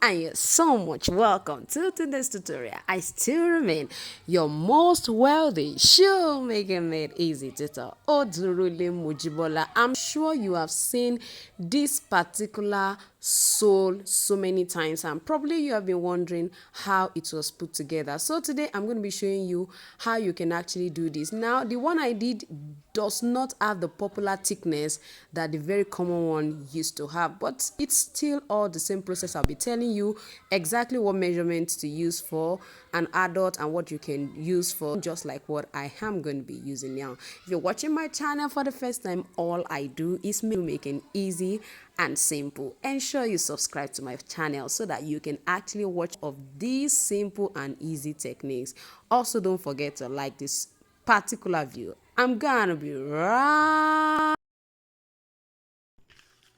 and you're so much welcome to today's tutorial. I still remain your most wealthy shoemaking made easy tutor, Odurule Mujibola. I'm sure you have seen this particular sole so many times and probably you have been wondering how it was put together. So today I'm going to be showing you how you can actually do this. Now the one I did does not have the popular thickness that the very common one used to have, but it's still all the same process. I'll be telling you exactly what measurements to use for an adult and what you can use for, just like what I am going to be using now. If you're watching my channel for the first time, all I do is making easy and simple. Ensure you subscribe to my channel so that you can actually watch of these simple and easy techniques. Also, don't forget to like this particular video. I'm gonna be right.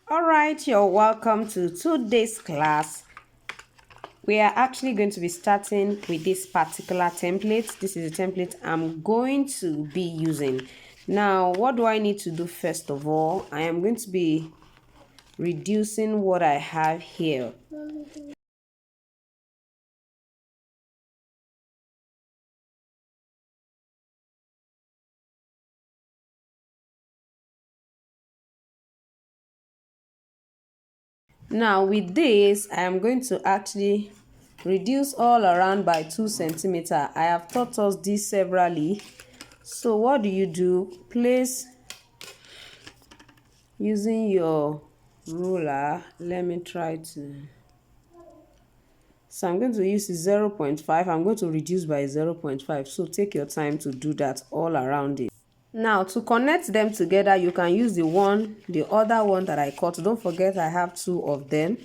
All right, you're welcome to today's class. We are actually going to be starting with this particular template. This is a template I'm going to be using. Now, what do I need to do first of all? I am going to be reducing what I have here. Now with this, I am going to actually reduce all around by 2 centimeters. I have taught us this severally. So what do? Place using your ruler. Let me try to. So I'm going to use 0.5. I'm going to reduce by 0.5. So take your time to do that all around it. Now to connect them together, you can use the other one that I cut. Don't forget I have 2 of them.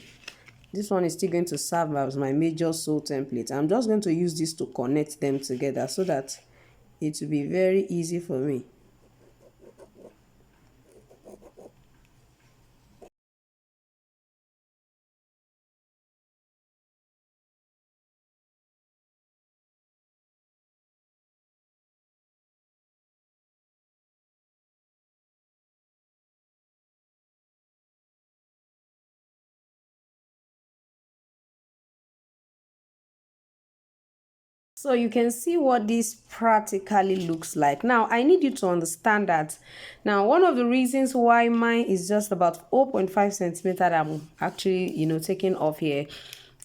This one is still going to serve as my major sole template. I'm just going to use this to connect them together so that it will be very easy for me. So you can see what this practically looks like. Now, I need you to understand that. Now, one of the reasons why mine is just about 0.5 centimeter that I'm actually, taking off here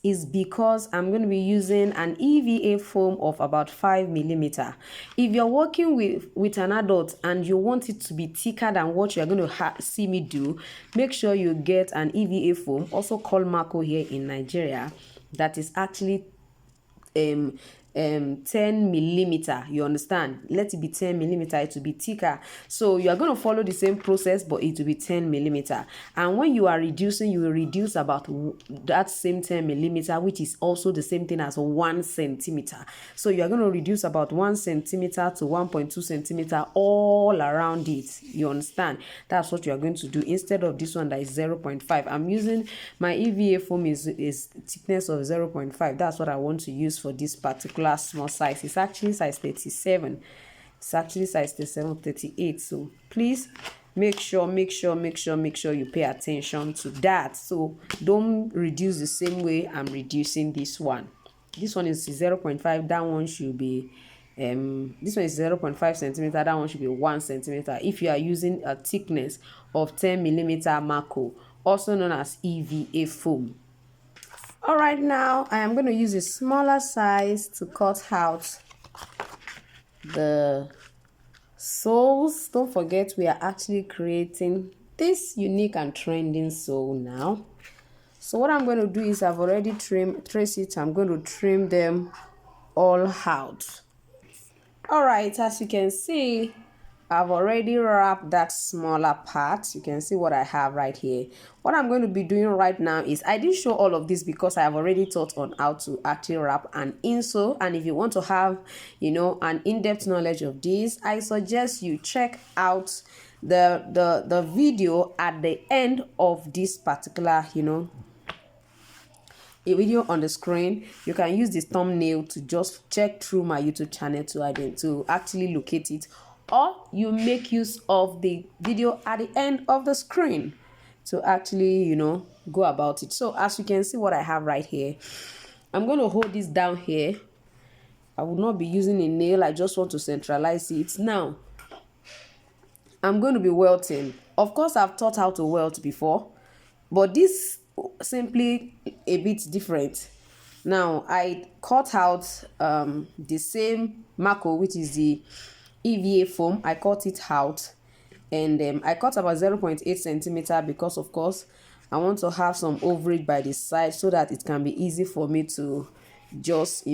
is because I'm going to be using an EVA foam of about 5 millimeter. If you're working with an adult and you want it to be thicker than what you're going to see me do, make sure you get an EVA foam, also called Mako here in Nigeria, that is actually 10 millimeter. You understand? Let it be 10 millimeter. It will be thicker. So you are going to follow the same process, but it will be 10 millimeter. And when you are reducing, you will reduce about that same 10 millimeter, which is also the same thing as 1 centimeter. So you are going to reduce about 1 centimeter to 1.2 centimeter all around it. You understand? That's what you are going to do instead of this one that is 0.5. I'm using my EVA foam is thickness of 0.5. That's what I want to use for this particular small size. It's actually size 37. It's actually size 37, 38. So please make sure you pay attention to that. So don't reduce the same way I'm reducing this one. This one is 0.5. That one should be this one is 0.5 centimeter. That one should be 1 centimeter. If you are using a thickness of 10 millimeter Mako, also known as EVA foam. All right, now I am going to use a smaller size to cut out the soles. Don't forget we are actually creating this unique and trending sole now. So what I'm going to do is I've already traced it. I'm going to trim them all out. All right, as you can see, I've already wrapped that smaller part. You can see what I have right here. What I'm going to be doing right now is, I didn't show all of this because I have already taught on how to actually wrap an insole. And if you want to have, an in-depth knowledge of this, I suggest you check out the video at the end of this particular, a video on the screen. You can use this thumbnail to just check through my YouTube channel to actually locate it, or you make use of the video at the end of the screen to actually go about it. So as you can see what I have right here, I'm going to hold this down here. I will not be using a nail. I just want to centralize it. Now, I'm going to be welting. Of course, I've taught how to welt before, but this simply a bit different. Now, I cut out the same Mako, which is the EVA foam. I cut it out, and I cut about 0.8 centimeter because, of course, I want to have some overage by the side so that it can be easy for me to just,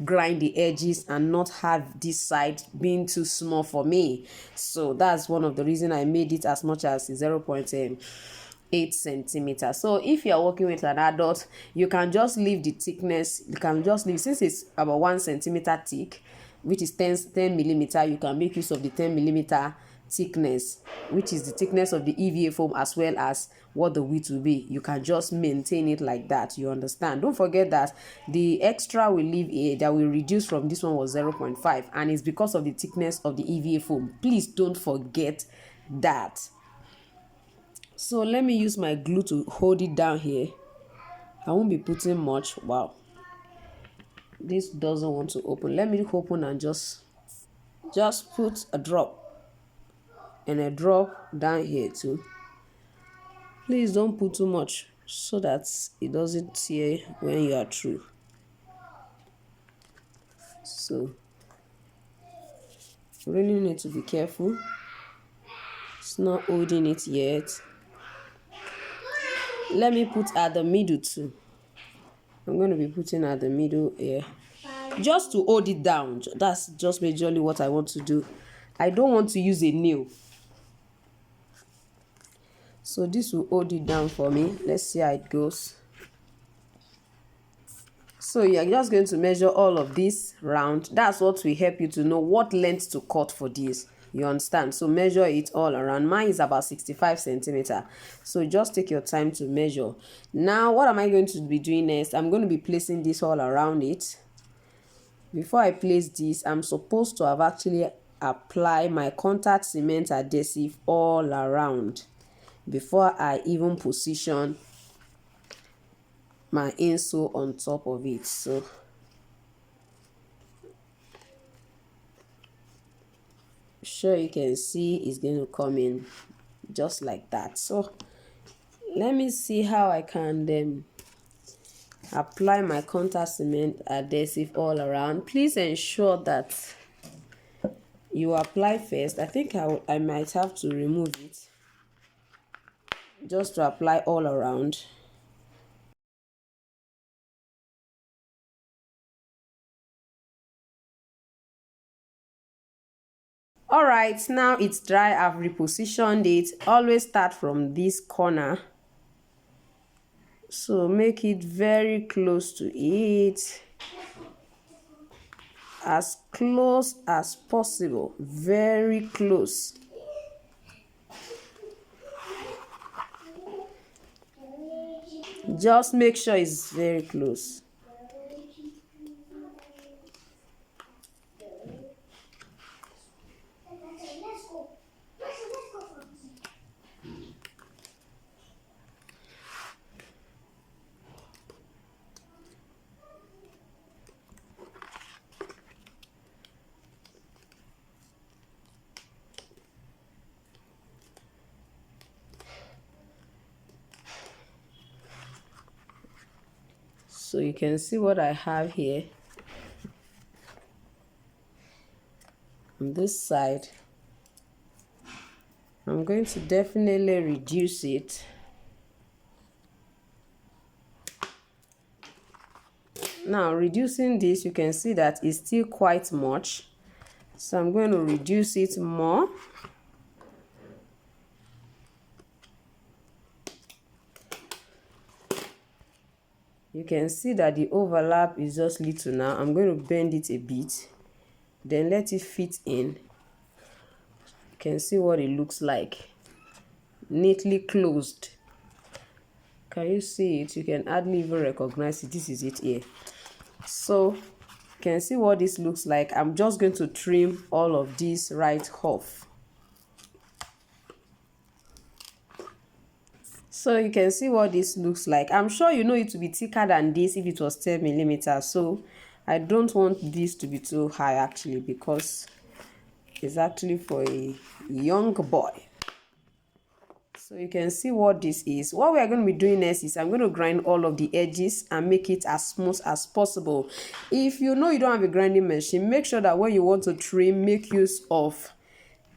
grind the edges and not have this side being too small for me. So that's one of the reasons I made it as much as 0.8 centimeters. So if you're working with an adult, you can just leave the thickness. You can just leave, since it's about 1 centimeter thick, which is 10 millimeter, you can make use of the 10 millimeter thickness, which is the thickness of the EVA foam, as well as what the width will be. You can just maintain it like that. You understand? Don't forget that the extra we leave here that will reduce from this one was 0.5, and it's because of the thickness of the EVA foam. Please don't forget that. So let me use my glue to hold it down here. I won't be putting much. Wow, this doesn't want to open. Let me open and just put a drop and a drop down here too. Please don't put too much so that it doesn't tear when you are through. So really need to be careful. It's not holding it yet. Let me put at the middle too. I'm going to be putting at the middle here, just to hold it down. That's just majorly what I want to do. I don't want to use a nail. So this will hold it down for me. Let's see how it goes. So you're just going to measure all of this round. That's what will help you to know what length to cut for this. You understand? So measure it all around. Mine is about 65 centimeter. So just take your time to measure. Now, what am I going to be doing next? I'm going to be placing this all around it. Before I place this, I'm supposed to have actually applied my contact cement adhesive all around before I even position my insole on top of it. So sure you can see it's going to come in just like that. So let me see how I can then apply my contact cement adhesive all around. Please ensure that you apply first. I think I might have to remove it just to apply all around. All right, now it's dry. I've repositioned it. Always start from this corner, so make it very close to it, as close as possible, very close. Just make sure it's very close. So you can see what I have here on this side. I'm going to definitely reduce it. Now, reducing this, you can see that it's still quite much. So I'm going to reduce it more. You can see that the overlap is just little now. I'm going to bend it a bit, then let it fit in. You can see what it looks like. Neatly closed. Can you see it? You can hardly even recognize it. This is it here. So you can see what this looks like. I'm just going to trim all of this right off. So you can see what this looks like. I'm sure you know it to be thicker than this if it was 10 millimeters. So I don't want this to be too high actually, because it's actually for a young boy. So you can see what this is. What we are going to be doing next is I'm going to grind all of the edges and make it as smooth as possible. If you know you don't have a grinding machine, make sure that when you want to trim, make use of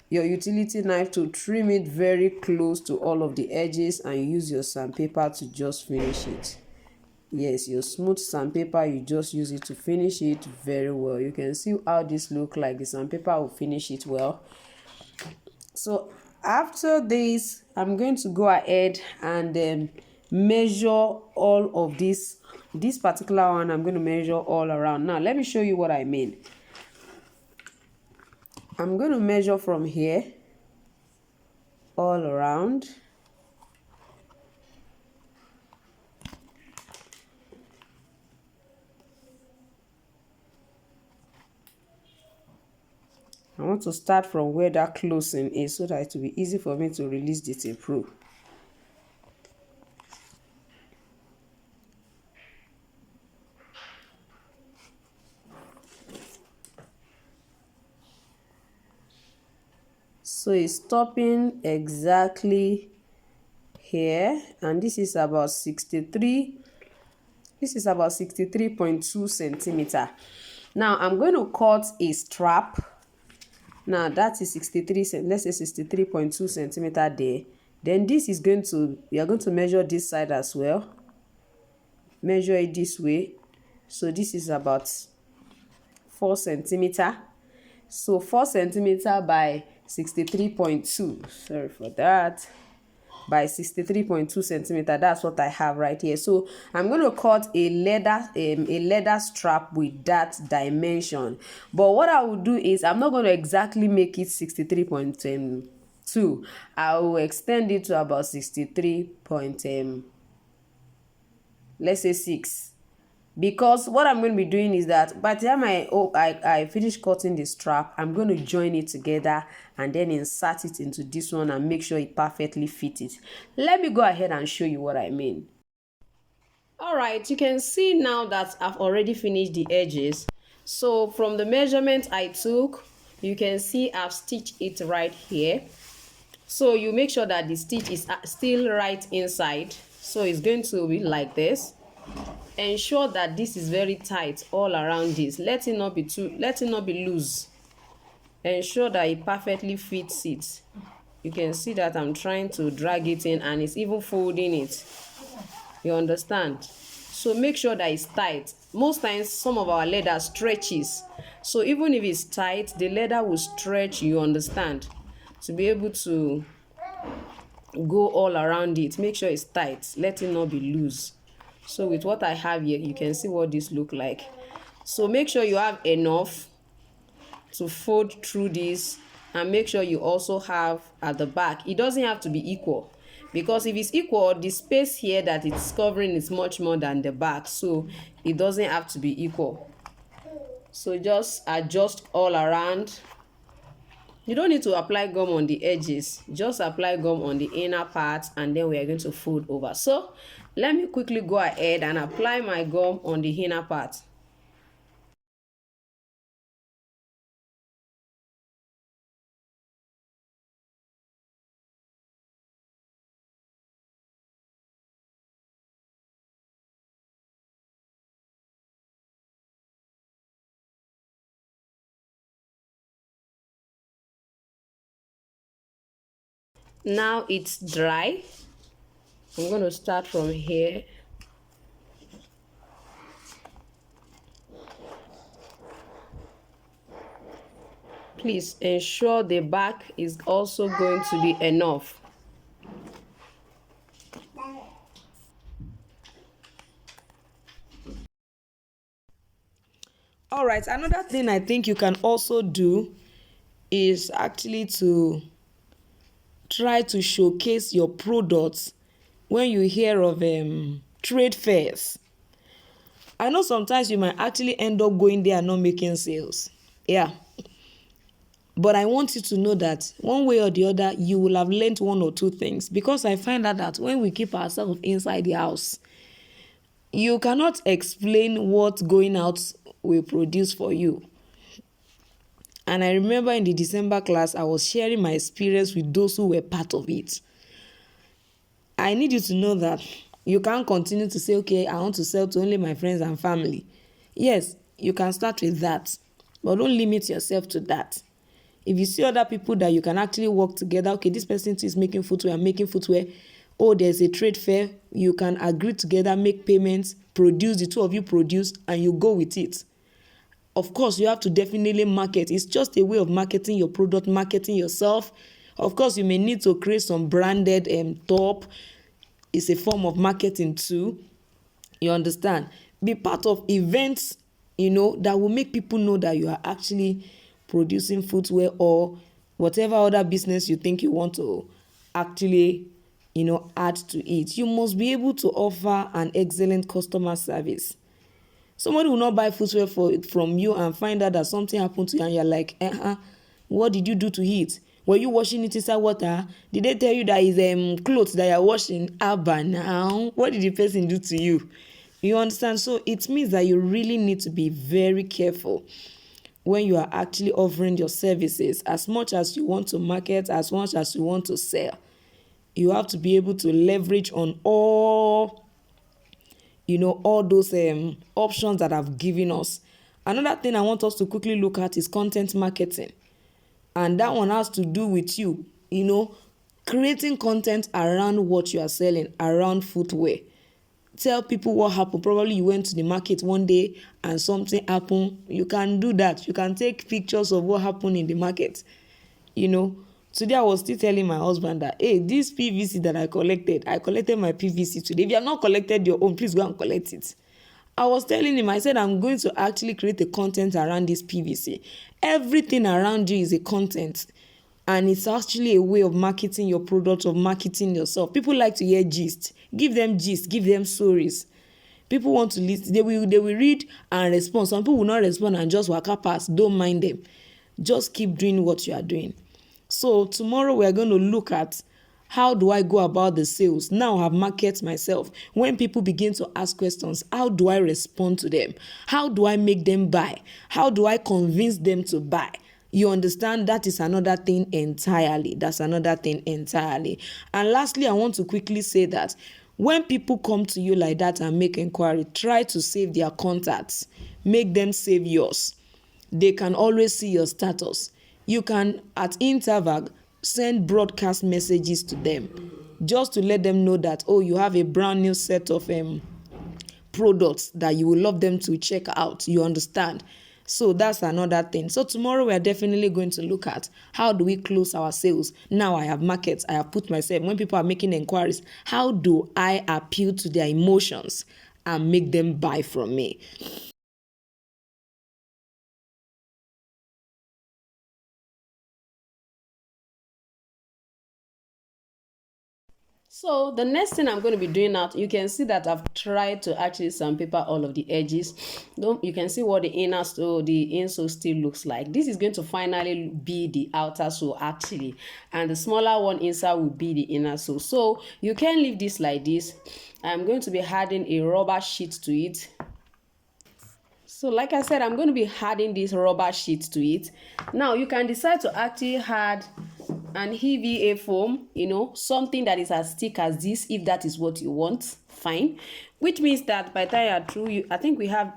your utility knife to trim it very close to all of the edges, and use your sandpaper to just finish it. Yes, your smooth sandpaper, you just use it to finish it very well. You can see how this look like. The sandpaper will finish it well. So after this, I'm going to go ahead and measure all of this particular one. I'm going to measure all around. Now let me show you what I mean. I'm going to measure from here all around. I want to start from where that closing is so that it will be easy for me to release the tape roll. So it's stopping exactly here, and this is about 63. This is about 63.2 centimeter. Now I'm going to cut a strap. Now that is 63, let's say 63.2 centimeter there. Then this is going to, we are going to measure this side as well. Measure it this way. So this is about 4 centimeter. So 4 centimeter by 63.2. Sorry for that. By 63.2 centimeter. That's what I have right here. So I'm going to cut a leather strap with that dimension. But what I will do is I'm not going to exactly make it 63.2. I will extend it to about 63. Let's say 6. Because what I'm going to be doing is that by the time I finish cutting the strap, I'm going to join it together and then insert it into this one and make sure it perfectly fits it. Let me go ahead and show you what I mean. Alright, you can see now that I've already finished the edges. So from the measurement I took, you can see I've stitched it right here. So you make sure that the stitch is still right inside. So it's going to be like this. Ensure that this is very tight all around this. Let it not be loose. Ensure that it perfectly fits it. You can see that I'm trying to drag it in and it's even folding it. You understand? So make sure that it's tight. Most times some of our leather stretches. So even if it's tight, the leather will stretch, you understand? To be able to go all around it. Make sure it's tight. Let it not be loose. So with what I have here, you can see what this look like. So make sure you have enough to fold through this, and make sure you also have at the back. It doesn't have to be equal, because if it's equal, the space here that it's covering is much more than the back. So it doesn't have to be equal. So just adjust all around. You don't need to apply gum on the edges. Just apply gum on the inner part, and then we are going to fold over. So let me quickly go ahead and apply my gum on the inner part. Now it's dry. I'm going to start from here. Please ensure the back is also going to be enough. All right, another thing I think you can also do is actually to try to showcase your products when you hear of trade fairs. I know sometimes you might actually end up going there and not making sales. Yeah. But I want you to know that one way or the other, you will have learned one or two things. Because I find out that when we keep ourselves inside the house, you cannot explain what going out will produce for you. And I remember in the December class, I was sharing my experience with those who were part of it. I need you to know that you can't continue to say, okay, I want to sell to only my friends and family. Yes, you can start with that, but don't limit yourself to that. If you see other people that you can actually work together, okay, this person is making footwear, I'm making footwear. Oh, there's a trade fair, you can agree together, make payments, produce, the two of you produce, and you go with it. Of course, you have to definitely market. It's just a way of marketing your product, marketing yourself. Of course, you may need to create some branded top. It's a form of marketing too. You understand? Be part of events, that will make people know that you are actually producing footwear or whatever other business you think you want to actually, add to it. You must be able to offer an excellent customer service. Somebody will not buy footwear from you and find out that something happened to you and you're like, what did you do to it? Were you washing it inside water? Did they tell you that it's clothes that you're washing? Abba now. What did the person do to you? You understand? So it means that you really need to be very careful when you are actually offering your services. As much as you want to market, as much as you want to sell, you have to be able to leverage on all those options that I've given us. Another thing I want us to quickly look at is content marketing. And that one has to do with you, creating content around what you are selling, around footwear. Tell people what happened. Probably you went to the market one day and something happened. You can do that. You can take pictures of what happened in the market. Today I was still telling my husband that, hey, this PVC that I collected my PVC today. If you have not collected your own, please go and collect it. I was telling him, I said, I'm going to actually create a content around this PVC. Everything around you is a content. And it's actually a way of marketing your product, of marketing yourself. People like to hear gist. Give them gist. Give them stories. People want to listen. They will read and respond. Some people will not respond and just waka past. Don't mind them. Just keep doing what you are doing. So tomorrow we are going to look at how do I go about the sales. Now I have marketed myself. When people begin to ask questions, how do I respond to them? How do I make them buy? How do I convince them to buy? You understand? That is another thing entirely. That's another thing entirely. And lastly, I want to quickly say that when people come to you like that and make inquiry, try to save their contacts. Make them save yours. They can always see your status. You can, at interval, send broadcast messages to them just to let them know that, oh, you have a brand new set of products that you will love them to check out. You understand? So that's another thing. So tomorrow we are definitely going to look at how do we close our sales. Now I have markets. I have put myself, when people are making inquiries, how do I appeal to their emotions and make them buy from me? So the next thing I'm going to be doing now, you can see that I've tried to actually sandpaper all of the edges. You can see what the inner sole, the insole still looks like. This is going to finally be the outer sole actually, and the smaller one inside will be the inner sole. So you can leave this like this. I'm going to be adding a rubber sheet to it. So like I said, I'm going to be adding this rubber sheet to it. Now you can decide to actually add an EVA foam, something that is as thick as this, if that is what you want, fine. Which means that by the time you're through, I think we have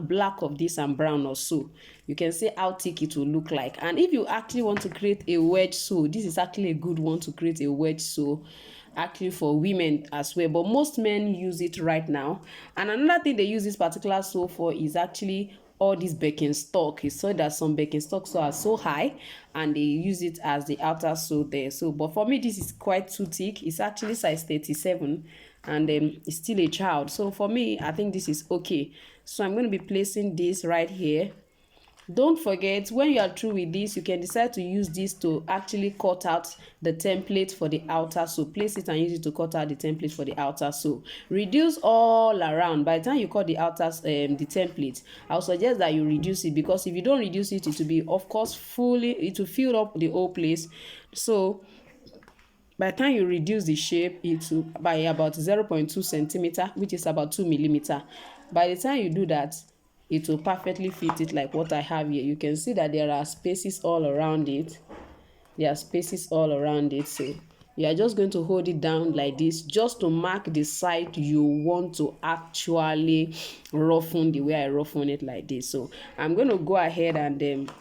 black of this and brown or so. You can see how thick it will look like. And if you actually want to create a wedge sole, this is actually a good one to create a wedge sole, actually for women as well, but most men use it right now. And another thing they use this particular sole for is actually all this Birkenstock. You saw that some Birkenstocks are so high and they use it as the outer sole there. So but for me this is quite too thick. It's actually size 37 and it's still a child. So for me, I think this is okay. So I'm going to be placing this right here Don't forget, when you are through with this, you can decide to use this to actually cut out the template for the outer sew. Place it and use it to cut out the template for the outer sew. Reduce all around. By the time you cut the outer the template, I'll suggest that you reduce it, because if you don't reduce it, it will be, of course, it will fill up the whole place. So by the time you reduce the shape, it will by about 0.2 centimeter, which is about 2 millimeter. By the time you do that, it will perfectly fit it like what I have here. You can see that there are spaces all around it. There are spaces all around it. So you are just going to hold it down like this, just to mark the side you want to actually roughen the way I roughen it like this. So I'm going to go ahead and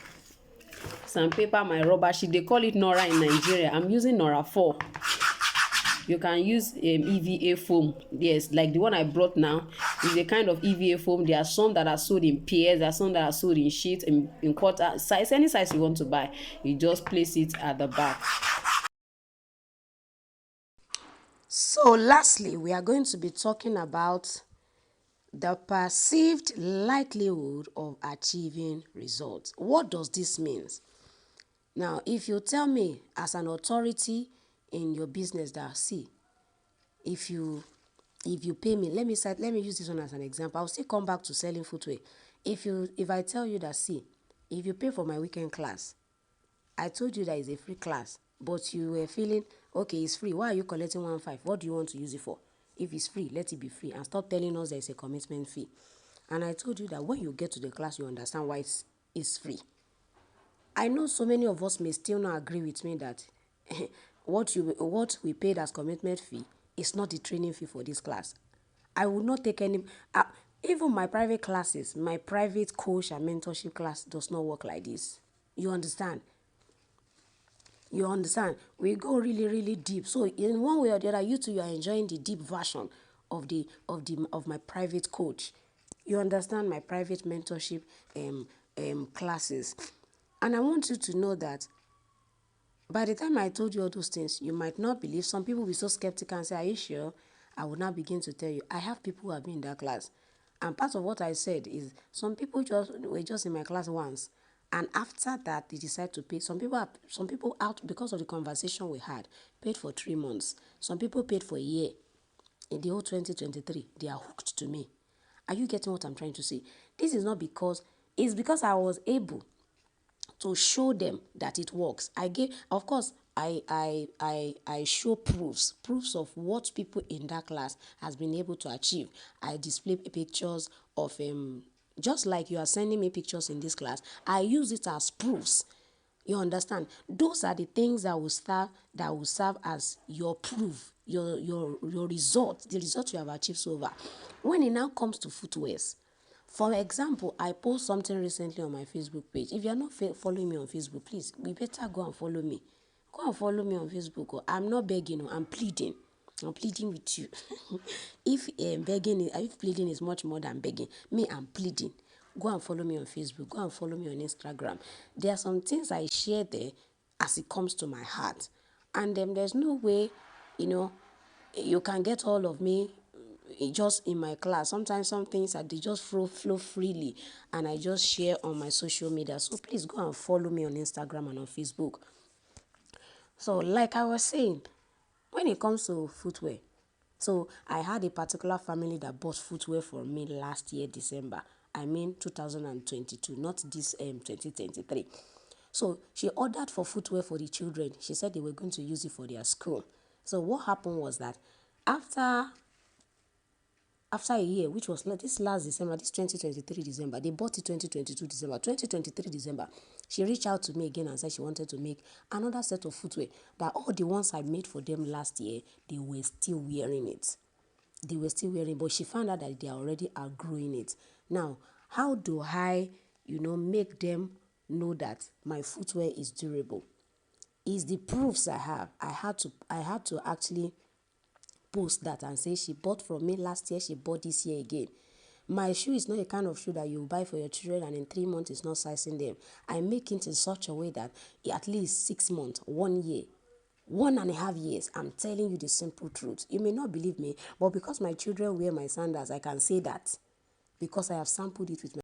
sandpaper my rubber sheet. They call it Nora in Nigeria. I'm using Nora 4. You can use EVA foam. Yes, like the one I brought now is a kind of EVA foam. There are some that are sold in pairs. There are some that are sold in sheets, in quarter size. Any size you want to buy, you just place it at the back. So lastly, we are going to be talking about the perceived likelihood of achieving results. What does this mean? Now, if you tell me as an authority in your business that, see, if you pay me, let me use this one as an example. I'll still come back to selling footwear. If I tell you that, see, if you pay for my weekend class, I told you that it's a free class, but you were feeling, okay, it's free. Why are you collecting 1.5? What do you want to use it for? If it's free, let it be free, and stop telling us there's a commitment fee. And I told you that when you get to the class, you understand why it's free. I know so many of us may still not agree with me that what we paid as commitment fee is not the training fee for this class. I would not take any, even my private classes, my private coach and mentorship class does not work like this. You understand? You understand? We go really, really deep. So in one way or the other, you two, you are enjoying the deep version of my private coach. You understand, my private mentorship classes. And I want you to know that by the time I told you all those things, you might not believe. Some people will be so skeptical and say, are you sure? I will now begin to tell you, I have people who have been in that class. And part of what I said is some people were just in my class once. And after that, they decide to pay. Some people out, because of the conversation we had, paid for 3 months. Some people paid for a year. In the whole 2023, they are hooked to me. Are you getting what I'm trying to say? This is not because, it's because I was able to show them that it works. Of course, I show proofs of what people in that class has been able to achieve. I display pictures of just like you are sending me pictures in this class. I use it as proofs. You understand? Those are the things that will serve as your proof, your result, the result you have achieved so far. When it now comes to footwears, for example, I post something recently on my Facebook page. If you are not following me on Facebook, please, you better go and follow me. Go and follow me on Facebook. I'm not begging, I'm pleading. I'm pleading with you. If pleading is much more than begging, me, I'm pleading. Go and follow me on Facebook. Go and follow me on Instagram. There are some things I share there as it comes to my heart. And there's no way, you can get all of me just in my class. Sometimes some things that they just flow freely, and I just share on my social media. So please go and follow me on Instagram and on Facebook. So like I was saying, when it comes to footwear, so I had a particular family that bought footwear for me last year, December. I mean 2022, not this 2023. So she ordered for footwear for the children. She said they were going to use it for their school. So what happened was that after a year, which was this last December, this 2023 December, they bought it 2022 December. 2023 December, she reached out to me again and said she wanted to make another set of footwear, that all the ones I made for them last year, they were still wearing it. They were still wearing it, but she found out that they already are growing it. Now, how do I, make them know that my footwear is durable? Is the proofs I have. I had to actually post that and say she bought from me last year, she bought this year again. My shoe is not a kind of shoe that you buy for your children and in 3 months it's not sizing them. I make it in such a way that at least 6 months, 1 year, 1.5 years, I'm telling you the simple truth. You may not believe me, but because my children wear my sandals, I can say that, because I have sampled it with my